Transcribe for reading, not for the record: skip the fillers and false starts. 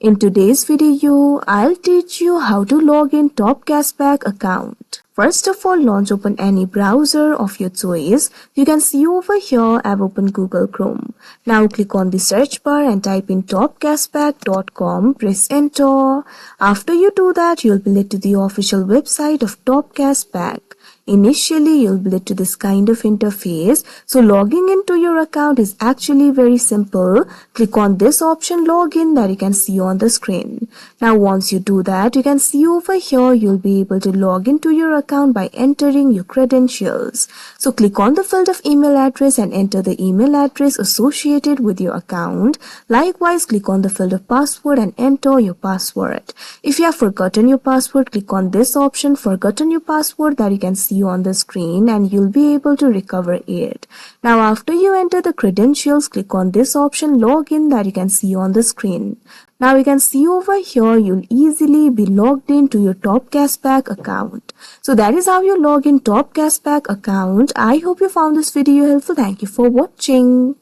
In today's video, I'll teach you how to log in TopCashback account. First of all, launch open any browser of your choice. You can see over here I've opened Google Chrome. Now click on the search bar and type in topcashback.com. Press enter. After you do that, you'll be led to the official website of TopCashback. Initially, you'll be led to this kind of interface. So logging into your account is actually very simple. Click on this option login that you can see on the screen. Now once you do that, you can see over here you'll be able to log into your account by entering your credentials. So click on the field of email address and enter the email address associated with your account. Likewise, click on the field of password and enter your password. If you have forgotten your password, click on this option forgotten your password that you can see on the screen and you'll be able to recover it. Now after you enter the credentials, click on this option login that you can see on the screen. Now you can see over here you'll easily be logged into your TopCashback account. So that is how you log in TopCashback account. I hope you found this video helpful. Thank you for watching.